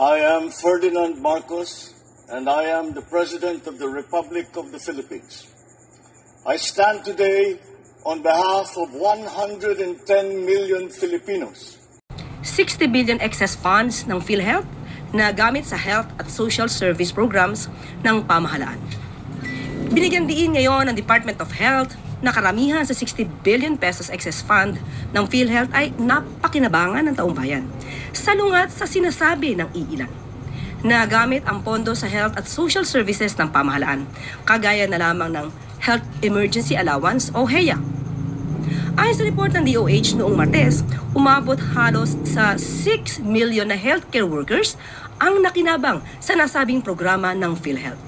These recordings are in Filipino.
I am Ferdinand Marcos, and I am the President of the Republic of the Philippines. I stand today on behalf of 110 million Filipinos. 60 billion excess funds ng PhilHealth na gamit sa health at social service programs ng pamahalaan. Binigyan diin ngayon ng Department of Health na karamihan sa 60 billion pesos excess fund ng PhilHealth ay napakinabangan ng taong bayan, salungat sa sinasabi ng iilan. Nagamit ang pondo sa health at social services ng pamahalaan, kagaya na lamang ng Health Emergency Allowance o HEA. Ayon sa report ng DOH noong Martes, umabot halos sa 6 million na healthcare workers ang nakinabang sa nasabing programa ng PhilHealth.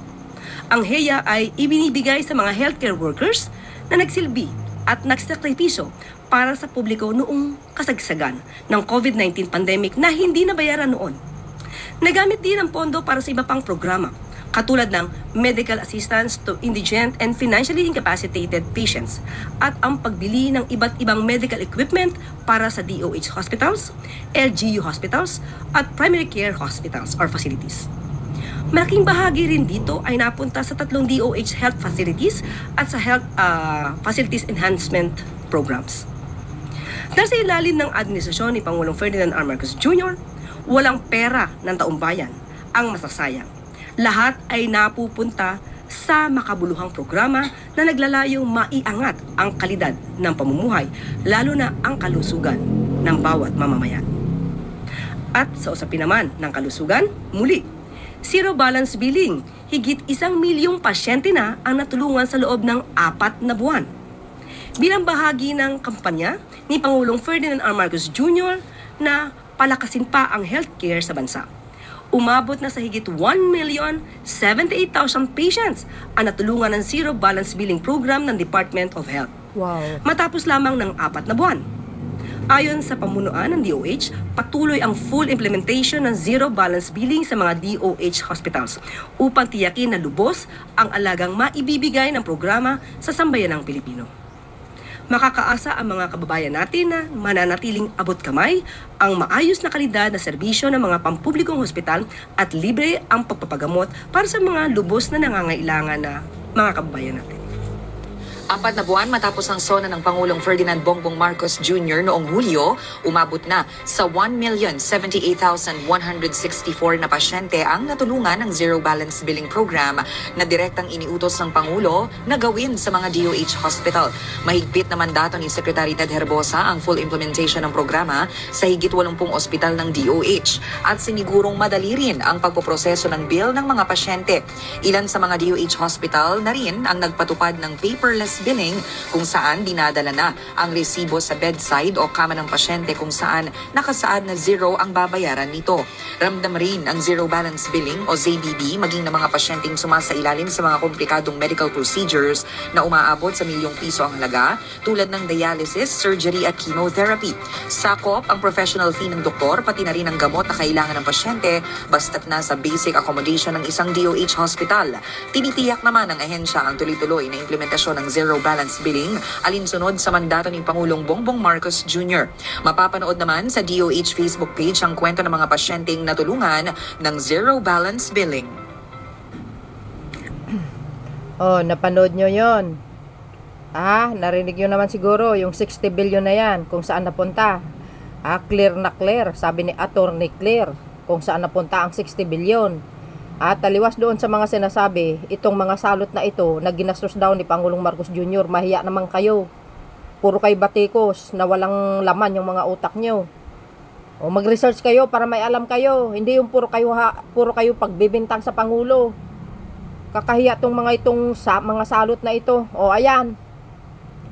Ang HEA ay ibinibigay sa mga healthcare workers na nagsilbi at nagsakripisyo para sa publiko noong kasagsagan ng COVID-19 pandemic na hindi nabayaran noon. Nagamit din ang pondo para sa iba pang programa, katulad ng medical assistance to indigent and financially incapacitated patients at ang pagbili ng iba't ibang medical equipment para sa DOH hospitals, LGU hospitals at primary care hospitals or facilities. Malaking bahagi rin dito ay napunta sa 3 DOH health facilities at sa health facilities enhancement programs. Dahil sa ilalim ng administrasyon ni Pangulong Ferdinand R. Marcos Jr., walang pera ng taong bayan ang masasayang. Lahat ay napupunta sa makabuluhang programa na naglalayong maiangat ang kalidad ng pamumuhay, lalo na ang kalusugan ng bawat mamamayan. At sa usapin naman ng kalusugan, muli, zero balance billing, higit 1 milyong pasyente na ang natulungan sa loob ng 4 na buwan. Bilang bahagi ng kampanya ni Pangulong Ferdinand R. Marcos Jr. na palakasin pa ang healthcare sa bansa. Umabot na sa higit 1,078,000 patients ang natulungan ng zero balance billing program ng Department of Health. Wow. Matapos lamang ng 4 na buwan. Ayon sa pamunuan ng DOH, patuloy ang full implementation ng zero balance billing sa mga DOH hospitals upang tiyakin na lubos ang alagang maibibigay ng programa sa sambayanang Pilipino. Makakaasa ang mga kababayan natin na mananatiling abot kamay ang maayos na kalidad na serbisyo ng mga pampublikong hospital at libre ang pagpapagamot para sa mga lubos na nangangailangan na mga kababayan natin. 4 na buwan matapos ang sona ng Pangulong Ferdinand Bongbong Marcos Jr. noong Hulyo, umabot na sa 1,078,164 na pasyente ang natulungan ng Zero Balance Billing Program na direktang iniutos ng Pangulo na gawin sa mga DOH hospital. Mahigpit na mandato ni Secretary Ted Herbosa ang full implementation ng programa sa higit 80 ospital ng DOH at sinigurong madali rin ang pagpoproseso ng bill ng mga pasyente. Ilan sa mga DOH hospital na rin ang nagpatupad ng paperless billing kung saan dinadala na ang resibo sa bedside o kama ng pasyente kung saan nakasaad na zero ang babayaran nito. Ramdam rin ang zero balance billing o ZBB maging ng mga pasyenteng sumasailalim sa mga komplikadong medical procedures na umaabot sa milyong piso ang halaga tulad ng dialysis, surgery at chemotherapy. Sakop ang professional fee ng doktor pati na rin ang gamot na kailangan ng pasyente basta't nasa basic accommodation ng isang DOH hospital. Tinitiyak naman ng ahensya ang tuloy-tuloy na implementasyon ng zero balance billing alinsunod sa mandato ni Pangulong Bongbong Marcos Jr. Mapapanood naman sa DOH Facebook page ang kwento ng mga pasyenteng natulungan ng zero balance billing. Oh, napanood nyo yon. Narinig nyo naman siguro yung 60 billion na yan kung saan napunta. Clear na clear, sabi ni Attorney Claire, kung saan napunta ang 60 billion. At taliwas doon sa mga sinasabi, itong mga salot na ito na ginastos daw ni Pangulong Marcos Jr. Mahiya naman kayo. Puro kayo batikos na walang laman yung mga utak nyo. O mag-research kayo para may alam kayo. Hindi yung puro kayo pagbibintang sa Pangulo. Kakahiya tong mga mga salot na ito. O ayan,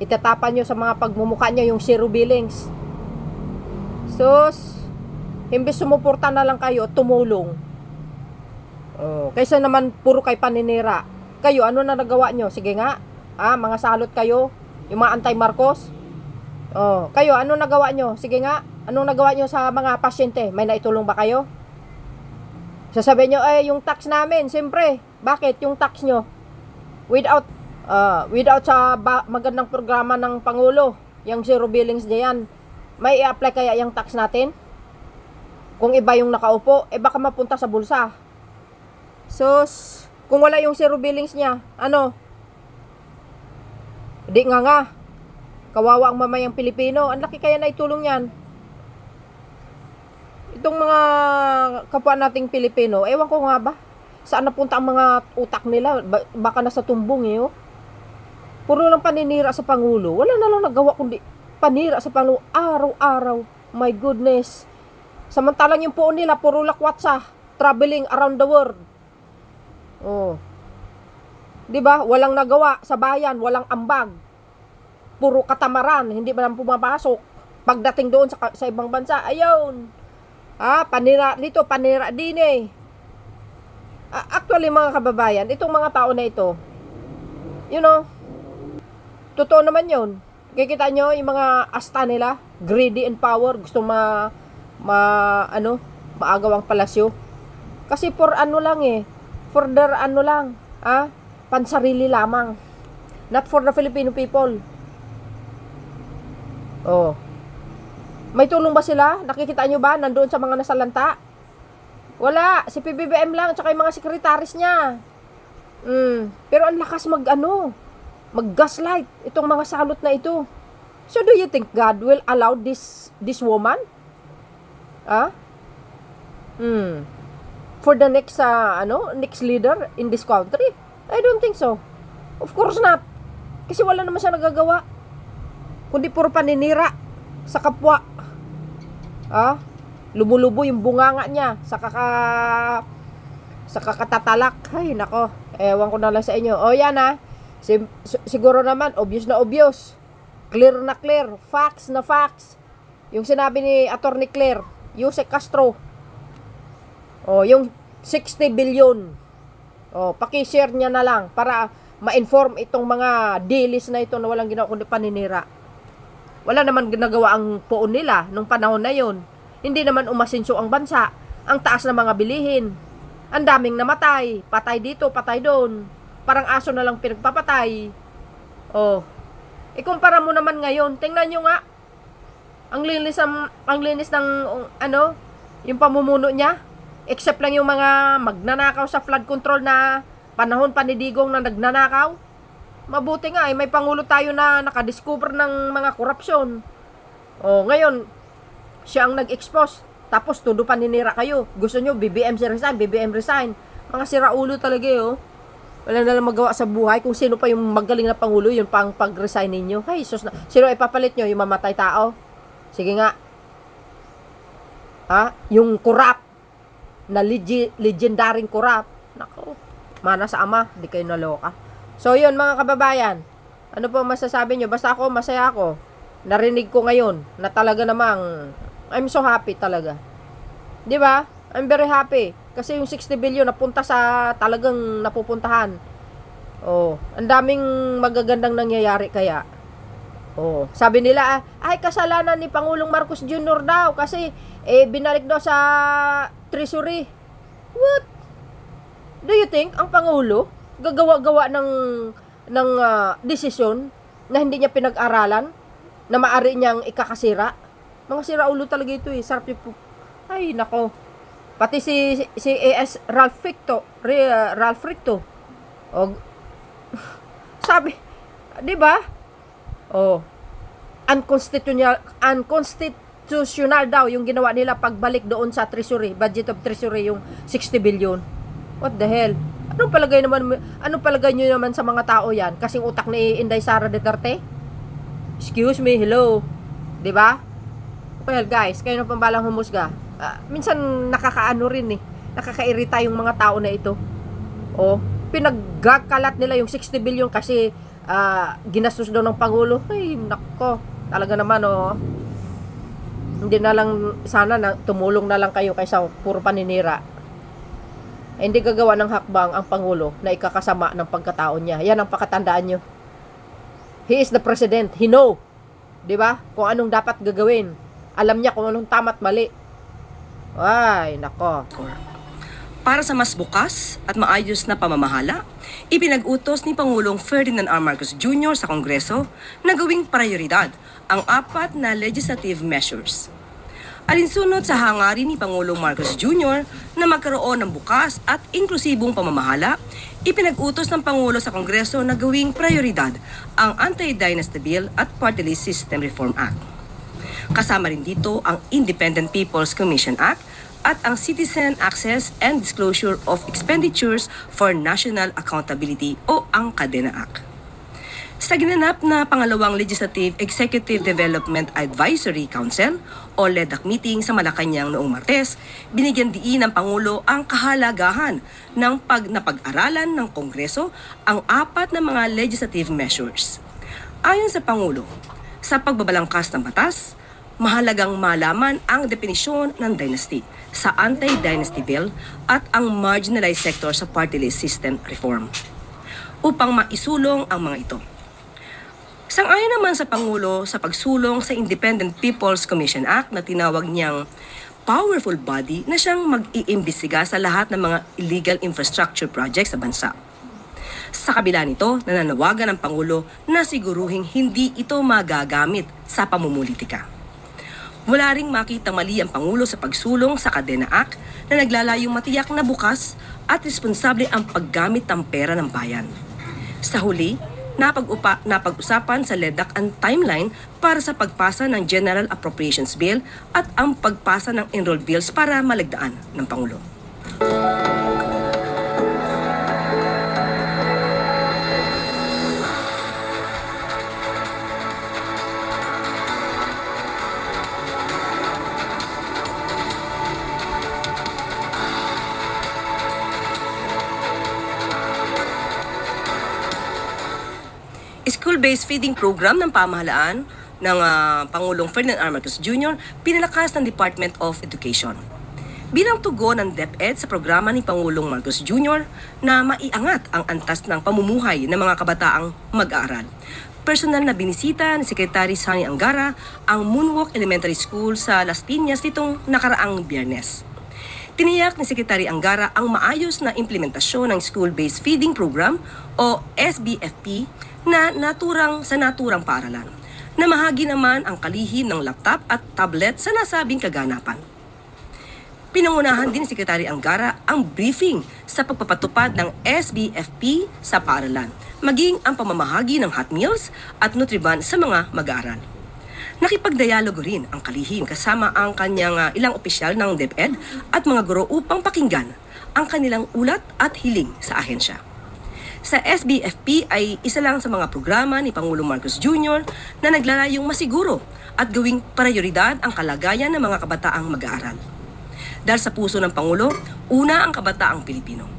itatapan nyo sa mga pagmumukha nyo yung zero billings. Sus, imbes sumuporta na lang kayo, tumulong. Kaysa naman puro kay paninira. Kayo, ano na nagawa nyo? Sige nga, mga salot kayo, yung mga anti-Marcos. Kayo, ano nagawa nyo? Sige nga, anong nagawa nyo sa mga pasyente? May naitulong ba kayo? Sasabihin nyo, yung tax namin, siyempre. Bakit yung tax nyo? Without sa magandang programa ng Pangulo, yung zero billings diyan, may i-apply kaya yung tax natin? Kung iba yung nakaupo, baka mapunta sa bulsa. So, kung wala yung zero billings niya, ano? Di nga. Kawawa ang mamayang Pilipino. Ang laki kaya na itulong yan. Itong mga kapwa nating Pilipino, ewan ko nga ba, saan napunta ang mga utak nila? Baka nasa tumbong eh, oh. Puro lang paninira sa Pangulo. Wala na lang nagawa kundi panira sa Pangulo araw-araw. My goodness. Samantalang yung poon nila, puro lakwatsa, traveling around the world. Oh. 'Di ba? Walang nagawa sa bayan, walang ambag. Puro katamaran, hindi man lang pumapasok. Pagdating doon sa ibang bansa, ayun. Panira dito, panira din eh. Actually mga kababayan, itong mga tao na ito, you know, totoo naman yun. Kikita nyo yung mga asta nila, greedy and power, gusto maagaw ang palasyo. Kasi for ano lang eh, for their ano lang, pansarili lamang. Not for the Filipino people. Oh. May tulong ba sila? Nakikita nyo ba? Nandoon sa mga nasalanta? Wala. Si PBBM lang, tsaka yung mga sekretaris niya. Pero ang lakas mag-gaslight itong mga salot na ito. So do you think God will allow this woman? For the next next leader in this country? I don't think so. Of course not. Kasi wala naman siya nagagawa. Kundi puro paninira sa kapwa. Lumulubo yung bunganga niya sa kakatatalak. Ay, nako. Ewan ko na lang sa inyo. O yan siguro naman, obvious na obvious. Clear na clear. Facts na facts. Yung sinabi ni Attorney Claire, Yusek Castro. Yung 60 billion. Paki-share niya na lang para ma-inform itong mga deals na ito na walang ginawa kundi paninira. Wala naman ginagawa ang poon nila nung panahon na yon. Hindi naman umasinso ang bansa. Ang taas ng mga bilihin. Ang daming namatay. Patay dito, patay doon. Parang aso na lang pinagpapatay. Ikumpara mo naman ngayon. Tingnan nyo nga. Ang linis ng yung pamumuno niya. Except lang yung mga magnanakaw sa flood control na panahon pa ni Digong na nagnanakaw. Mabuti nga may pangulo tayo na nakadiscover ng mga korupsyon. Ngayon, siya ang nag-expose. Tapos todo paninira kayo. Gusto nyo, BBM resign. Mga siraulo talaga Wala na lang magawa sa buhay. Kung sino pa yung magaling na pangulo, yun pang pag-resign ninyo. Ay, sus na. Sino ipapalit nyo? Yung mamatay tao? Sige nga. Yung corrupt. Na legendaring corrupt. Nako. Mana sa ama. Di kayo naloka. So, yun mga kababayan. Ano po masasabi nyo? Basta ako, masaya ako. Narinig ko ngayon na talaga namang I'm so happy talaga. 'Di ba? I'm very happy kasi yung 60 billion napunta sa talagang napupuntahan. Ang daming magagandang nangyayari kaya. Sabi nila ay kasalanan ni Pangulong Marcos Jr. daw kasi binalik daw sa treasury. What? Do you think ang Pangulo gagawa-gawa ng desisyon na hindi niya pinag-aralan na maaari niyang ikakasira? Mga siraulo talaga ito Sarap yung ay, nako. Pati si AS Ralph Ricto. Sabi, 'di ba? Unconstitutional daw yung ginawa nila pagbalik doon sa treasury, budget of treasury yung 60 billion. What the hell? Anong palagay nyo naman sa mga tao yan? Kasing utak ni Inday Sara Duterte? Excuse me, hello. 'Di ba? Well guys, kayo na pambalang humusga. Minsan nakakaano rin nakakairita yung mga tao na ito. Pinaggakalat nila yung 60 billion kasi ginastos daw ng Pangulo. Ay, nako. Talaga naman hindi na lang sana tumulong na lang kayo kaysa puro paninira. Hindi gagawa ng hakbang ang Pangulo na ikakasama ng pagkatao niya. Yan ang pakatandaan nyo. He is the president. He know. 'Di ba? Kung anong dapat gagawin. Alam niya kung anong tama at mali. Ay, nako. Para sa mas bukas at maayos na pamamahala, ipinag-utos ni Pangulong Ferdinand R. Marcos Jr. sa Kongreso na gawing prioridad ang 4 na legislative measures. Alinsunod sa hangarin ni Pangulong Marcos Jr. na magkaroon ng bukas at inklusibong pamamahala, ipinag-utos ng Pangulo sa Kongreso na gawing prioridad ang Anti-Dynasty Bill at Party List System Reform Act. Kasama rin dito ang Independent People's Commission Act at ang Citizen Access and Disclosure of Expenditures for National Accountability o ang KADENA Act. Sa ginanap na pangalawang Legislative Executive Development Advisory Council o LEDAC meeting sa Malacanang noong Martes, binigyan diin ng Pangulo ang kahalagahan ng napag-aralan ng Kongreso ang 4 na mga legislative measures. Ayon sa Pangulo, sa pagbabalangkas ng batas, mahalagang malaman ang definisyon ng dynasty sa Anti-Dynasty Bill at ang marginalized sector sa party list system reform upang maisulong ang mga ito. Sang-ayon naman sa Pangulo sa pagsulong sa Independent People's Commission Act na tinawag niyang powerful body na siyang mag-iimbestiga sa lahat ng mga illegal infrastructure projects sa bansa. Sa kabila nito, nananawagan ng Pangulo na siguruhing hindi ito magagamit sa pamumulitika. Wala ring makita mali ang Pangulo sa pagsulong sa KADENA Act na naglalayong matiyak na bukas at responsable ang paggamit ng pera ng bayan. Sa huli, napag-usapan sa LEDAC ang timeline para sa pagpasa ng General Appropriations Bill at ang pagpasa ng enrolled bills para malagdaan ng Pangulo. School-based feeding program ng pamahalaan ng Pangulong Ferdinand R. Marcos Jr. pinalakas ng Department of Education. Bilang tugon ng DepEd sa programa ni Pangulong Marcos Jr. na maiangat ang antas ng pamumuhay ng mga kabataang mag-aaral. Personal na binisita ni Secretary Sani Angara ang Moonwalk Elementary School sa Las Piñas nitong nakaraang Biyernes. Tiniyak ni Secretary Angara ang maayos na implementasyon ng School-Based Feeding Program o SBFP na naturang paaralan. Namahagi naman ang kalihim ng laptop at tablet sa nasabing kaganapan. Pinangunahan din ni Secretary Angara ang briefing sa pagpapatupad ng SBFP sa paaralan, maging ang pamamahagi ng hot meals at Nutriban sa mga mag-aaral. Nakipagdialogo rin ang kalihim kasama ang kanyang ilang opisyal ng DepEd at mga guro upang pakinggan ang kanilang ulat at hiling sa ahensya. Sa SBFP ay isa lang sa mga programa ni Pangulong Marcos Jr. na naglalayong masiguro at gawing prioridad ang kalagayan ng mga kabataang mag-aaral. Dahil sa puso ng Pangulo, una ang kabataang Pilipino.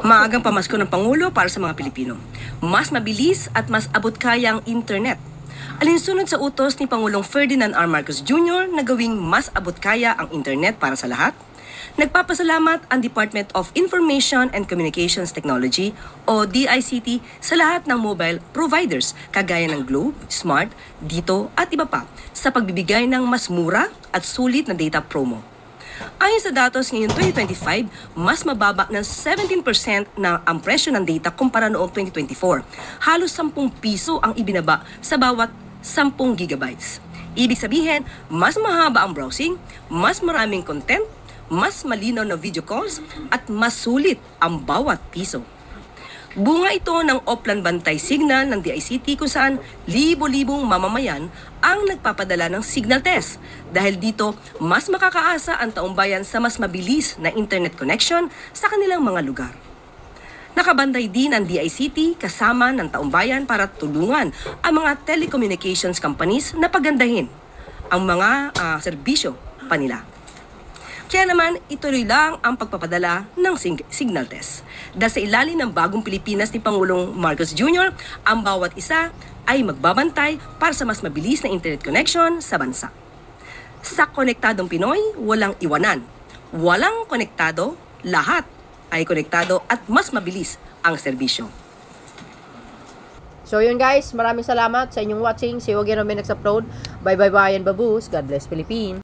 Maagang pamasko ng Pangulo para sa mga Pilipino. Mas mabilis at mas abot-kaya ang internet. Alinsunod sa utos ni Pangulong Ferdinand R. Marcos Jr. na gawing mas abot-kaya ang internet para sa lahat, nagpapasalamat ang Department of Information and Communications Technology o DICT sa lahat ng mobile providers kagaya ng Globe, Smart, Dito at iba pa sa pagbibigay ng mas mura at sulit na data promo. Ayon sa datos ngayong 2025, mas mababa ng 17% na ang presyo ng data kumpara noong 2024. Halos 10 piso ang ibinaba sa bawat 10 gigabytes. Ibig sabihin, mas mahaba ang browsing, mas maraming content, mas malinaw na video calls, at mas sulit ang bawat piso. Bunga ito ng Oplan Bantay Signal ng DICT kung saan libo-libong mamamayan ang nagpapadala ng signal test. Dahil dito, mas makakaasa ang taumbayan sa mas mabilis na internet connection sa kanilang mga lugar. Nakabanday din ang DICT kasama ng taumbayan para tulungan ang mga telecommunications companies na pagandahin ang mga serbisyo pa nila. Kaya naman, ituloy lang ang pagpapadala ng signal test. Dahil sa ilalim ng bagong Pilipinas ni Pangulong Marcos Jr., ang bawat isa ay magbabantay para sa mas mabilis na internet connection sa bansa. Sa konektadong Pinoy, walang iwanan. Walang konektado, lahat ay konektado at mas mabilis ang serbisyo. So yun guys, maraming salamat sa inyong watching. See you again on my next upload. Bye bye bye and baboos. God bless Philippines.